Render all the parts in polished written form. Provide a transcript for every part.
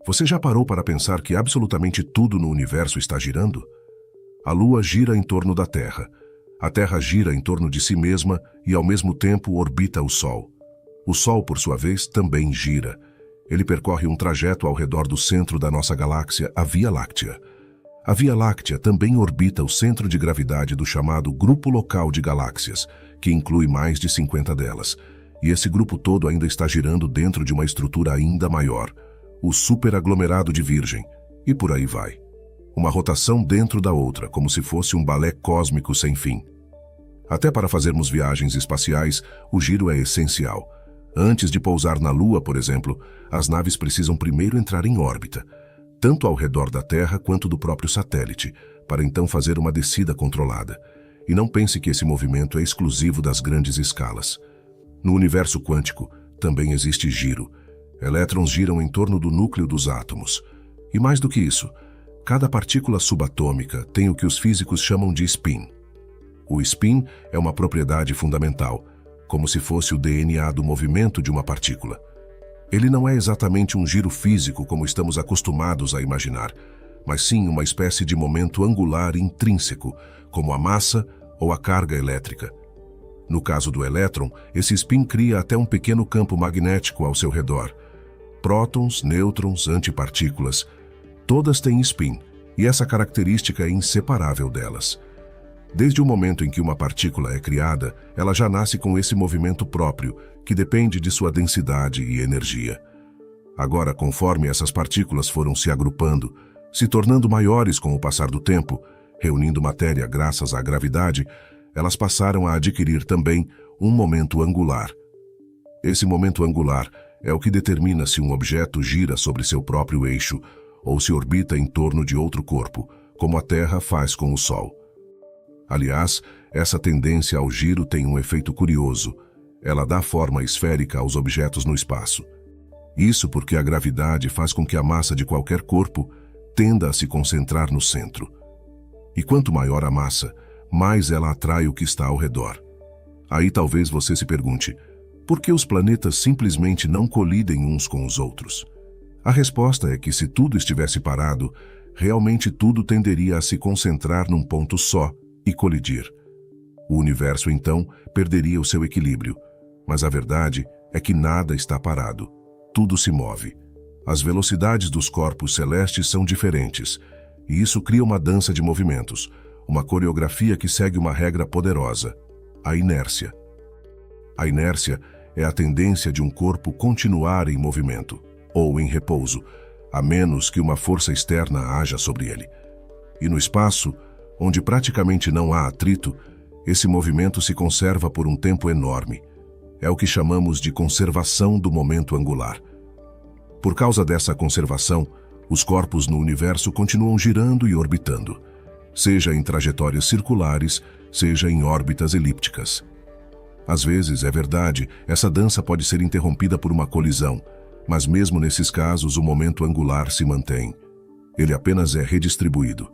Você já parou para pensar que absolutamente tudo no universo está girando? A Lua gira em torno da Terra. A Terra gira em torno de si mesma e, ao mesmo tempo, orbita o Sol. O Sol, por sua vez, também gira. Ele percorre um trajeto ao redor do centro da nossa galáxia, a Via Láctea. A Via Láctea também orbita o centro de gravidade do chamado Grupo Local de Galáxias, que inclui mais de 50 delas. E esse grupo todo ainda está girando dentro de uma estrutura ainda maior, o superaglomerado de Virgem, e por aí vai. Uma rotação dentro da outra, como se fosse um balé cósmico sem fim. Até para fazermos viagens espaciais, o giro é essencial. Antes de pousar na Lua, por exemplo, as naves precisam primeiro entrar em órbita, tanto ao redor da Terra quanto do próprio satélite, para então fazer uma descida controlada. E não pense que esse movimento é exclusivo das grandes escalas. No universo quântico, também existe giro. Elétrons giram em torno do núcleo dos átomos. E mais do que isso, cada partícula subatômica tem o que os físicos chamam de spin. O spin é uma propriedade fundamental, como se fosse o DNA do movimento de uma partícula. Ele não é exatamente um giro físico como estamos acostumados a imaginar, mas sim uma espécie de momento angular intrínseco, como a massa ou a carga elétrica. No caso do elétron, esse spin cria até um pequeno campo magnético ao seu redor. Prótons, nêutrons, antipartículas, todas têm spin, e essa característica é inseparável delas. Desde o momento em que uma partícula é criada, ela já nasce com esse movimento próprio, que depende de sua densidade e energia. Agora, conforme essas partículas foram se agrupando, se tornando maiores com o passar do tempo, reunindo matéria graças à gravidade, elas passaram a adquirir também um momento angular. Esse momento angular é o que determina se um objeto gira sobre seu próprio eixo ou se orbita em torno de outro corpo, como a Terra faz com o Sol. Aliás, essa tendência ao giro tem um efeito curioso. Ela dá forma esférica aos objetos no espaço. Isso porque a gravidade faz com que a massa de qualquer corpo tenda a se concentrar no centro. E quanto maior a massa, mais ela atrai o que está ao redor. Aí talvez você se pergunte, por que os planetas simplesmente não colidem uns com os outros? A resposta é que se tudo estivesse parado, realmente tudo tenderia a se concentrar num ponto só e colidir. O universo, então, perderia o seu equilíbrio. Mas a verdade é que nada está parado. Tudo se move. As velocidades dos corpos celestes são diferentes, e isso cria uma dança de movimentos, uma coreografia que segue uma regra poderosa: a inércia. A inércia é a tendência de um corpo continuar em movimento, ou em repouso, a menos que uma força externa haja sobre ele. E no espaço, onde praticamente não há atrito, esse movimento se conserva por um tempo enorme. É o que chamamos de conservação do momento angular. Por causa dessa conservação, os corpos no universo continuam girando e orbitando, seja em trajetórias circulares, seja em órbitas elípticas. Às vezes, é verdade, essa dança pode ser interrompida por uma colisão, mas mesmo nesses casos o momento angular se mantém. Ele apenas é redistribuído.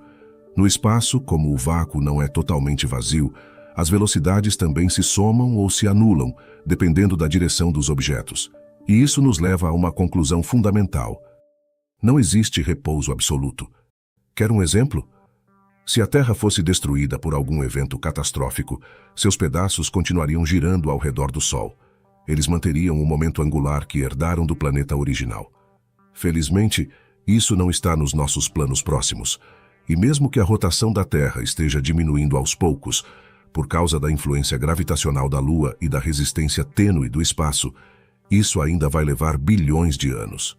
No espaço, como o vácuo não é totalmente vazio, as velocidades também se somam ou se anulam, dependendo da direção dos objetos. E isso nos leva a uma conclusão fundamental. Não existe repouso absoluto. Quer um exemplo? Se a Terra fosse destruída por algum evento catastrófico, seus pedaços continuariam girando ao redor do Sol. Eles manteriam o momento angular que herdaram do planeta original. Felizmente, isso não está nos nossos planos próximos. E mesmo que a rotação da Terra esteja diminuindo aos poucos, por causa da influência gravitacional da Lua e da resistência tênue do espaço, isso ainda vai levar bilhões de anos.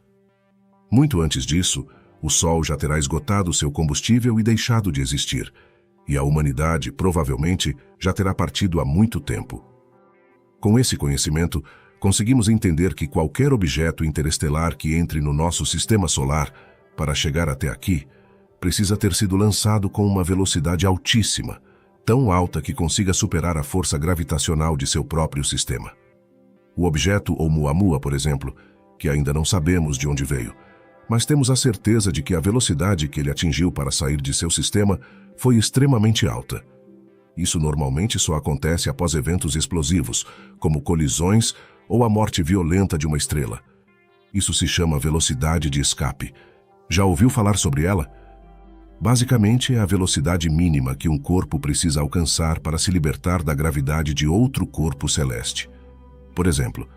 Muito antes disso, o Sol já terá esgotado seu combustível e deixado de existir, e a humanidade, provavelmente, já terá partido há muito tempo. Com esse conhecimento, conseguimos entender que qualquer objeto interestelar que entre no nosso sistema solar, para chegar até aqui, precisa ter sido lançado com uma velocidade altíssima, tão alta que consiga superar a força gravitacional de seu próprio sistema. O objeto Oumuamua, por exemplo, que ainda não sabemos de onde veio, mas temos a certeza de que a velocidade que ele atingiu para sair de seu sistema foi extremamente alta. Isso normalmente só acontece após eventos explosivos, como colisões ou a morte violenta de uma estrela. Isso se chama velocidade de escape. Já ouviu falar sobre ela? Basicamente, é a velocidade mínima que um corpo precisa alcançar para se libertar da gravidade de outro corpo celeste. Por exemplo,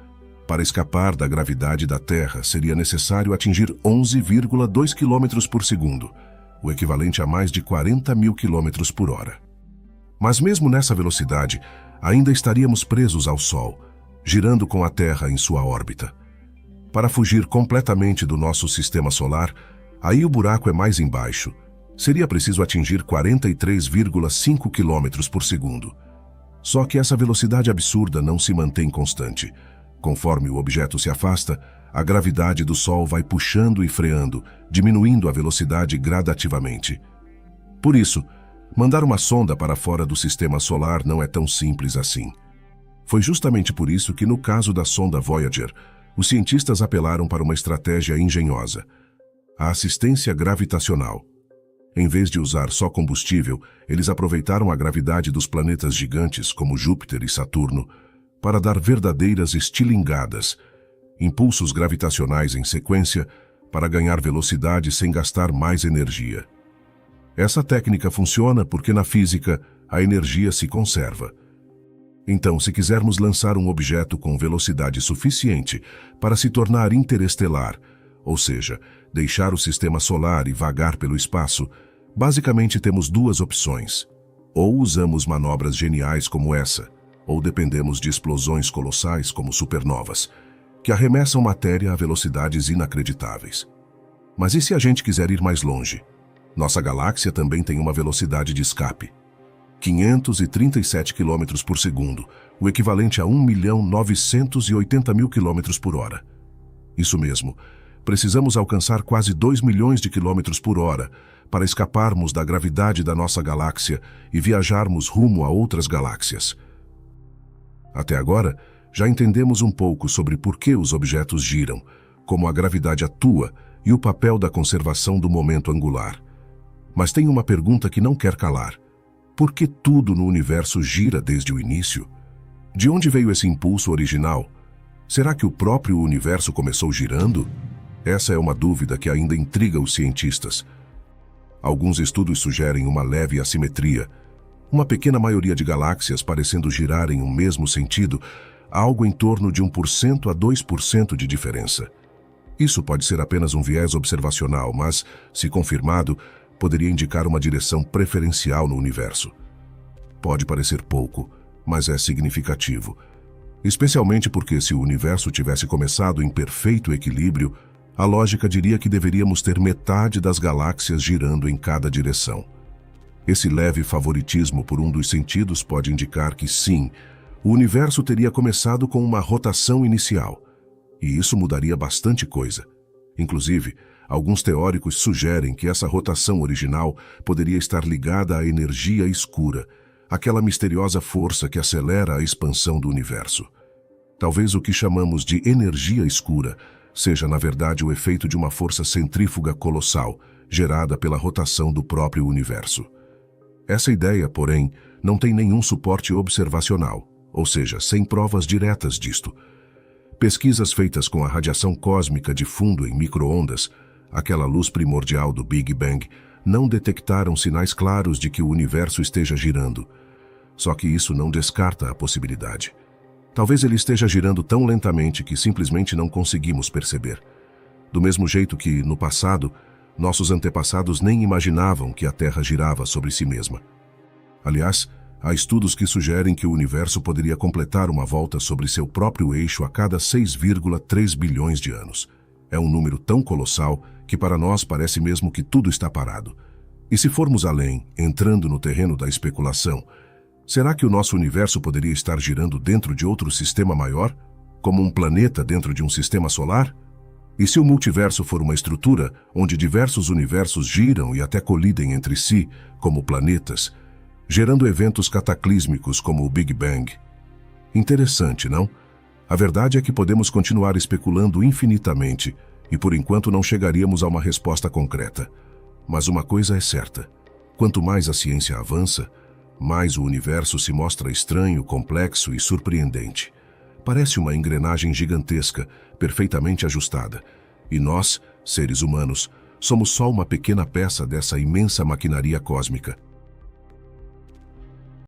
para escapar da gravidade da Terra, seria necessário atingir 11,2 km por segundo, o equivalente a mais de 40.000 km por hora. Mas mesmo nessa velocidade, ainda estaríamos presos ao Sol, girando com a Terra em sua órbita. Para fugir completamente do nosso sistema solar, aí o buraco é mais embaixo. Seria preciso atingir 43,5 km por segundo. Só que essa velocidade absurda não se mantém constante. Conforme o objeto se afasta, a gravidade do Sol vai puxando e freando, diminuindo a velocidade gradativamente. Por isso, mandar uma sonda para fora do sistema solar não é tão simples assim. Foi justamente por isso que, no caso da sonda Voyager, os cientistas apelaram para uma estratégia engenhosa: a assistência gravitacional. Em vez de usar só combustível, eles aproveitaram a gravidade dos planetas gigantes como Júpiter e Saturno para dar verdadeiras estilingadas, impulsos gravitacionais em sequência, para ganhar velocidade sem gastar mais energia. Essa técnica funciona porque na física a energia se conserva. Então, se quisermos lançar um objeto com velocidade suficiente para se tornar interestelar, ou seja, deixar o sistema solar e vagar pelo espaço, basicamente temos duas opções. Ou usamos manobras geniais como essa, ou dependemos de explosões colossais como supernovas, que arremessam matéria a velocidades inacreditáveis. Mas e se a gente quiser ir mais longe? Nossa galáxia também tem uma velocidade de escape: 537 km por segundo, o equivalente a 1.980.000 km por hora. Isso mesmo, precisamos alcançar quase 2 milhões de quilômetros por hora para escaparmos da gravidade da nossa galáxia e viajarmos rumo a outras galáxias. Até agora, já entendemos um pouco sobre por que os objetos giram, como a gravidade atua e o papel da conservação do momento angular. Mas tem uma pergunta que não quer calar: por que tudo no universo gira desde o início? De onde veio esse impulso original? Será que o próprio universo começou girando? Essa é uma dúvida que ainda intriga os cientistas. Alguns estudos sugerem uma leve assimetria, uma pequena maioria de galáxias parecendo girar em um mesmo sentido, algo em torno de 1% a 2% de diferença. Isso pode ser apenas um viés observacional, mas, se confirmado, poderia indicar uma direção preferencial no universo. Pode parecer pouco, mas é significativo. Especialmente porque, se o universo tivesse começado em perfeito equilíbrio, a lógica diria que deveríamos ter metade das galáxias girando em cada direção. Esse leve favoritismo por um dos sentidos pode indicar que, sim, o universo teria começado com uma rotação inicial. E isso mudaria bastante coisa. Inclusive, alguns teóricos sugerem que essa rotação original poderia estar ligada à energia escura, aquela misteriosa força que acelera a expansão do universo. Talvez o que chamamos de energia escura seja, na verdade, o efeito de uma força centrífuga colossal, gerada pela rotação do próprio universo. Essa ideia, porém, não tem nenhum suporte observacional, ou seja, sem provas diretas disto. Pesquisas feitas com a radiação cósmica de fundo em micro-ondas, aquela luz primordial do Big Bang, não detectaram sinais claros de que o universo esteja girando. Só que isso não descarta a possibilidade. Talvez ele esteja girando tão lentamente que simplesmente não conseguimos perceber. Do mesmo jeito que, no passado, nossos antepassados nem imaginavam que a Terra girava sobre si mesma. Aliás, há estudos que sugerem que o universo poderia completar uma volta sobre seu próprio eixo a cada 6,3 bilhões de anos. É um número tão colossal que para nós parece mesmo que tudo está parado. E se formos além, entrando no terreno da especulação, será que o nosso universo poderia estar girando dentro de outro sistema maior, como um planeta dentro de um sistema solar? E se o multiverso for uma estrutura onde diversos universos giram e até colidem entre si, como planetas, gerando eventos cataclísmicos como o Big Bang? Interessante, não? A verdade é que podemos continuar especulando infinitamente e por enquanto não chegaríamos a uma resposta concreta. Mas uma coisa é certa: quanto mais a ciência avança, mais o universo se mostra estranho, complexo e surpreendente. parece uma engrenagem gigantesca, perfeitamente ajustada. E nós, seres humanos, somos só uma pequena peça dessa imensa maquinaria cósmica.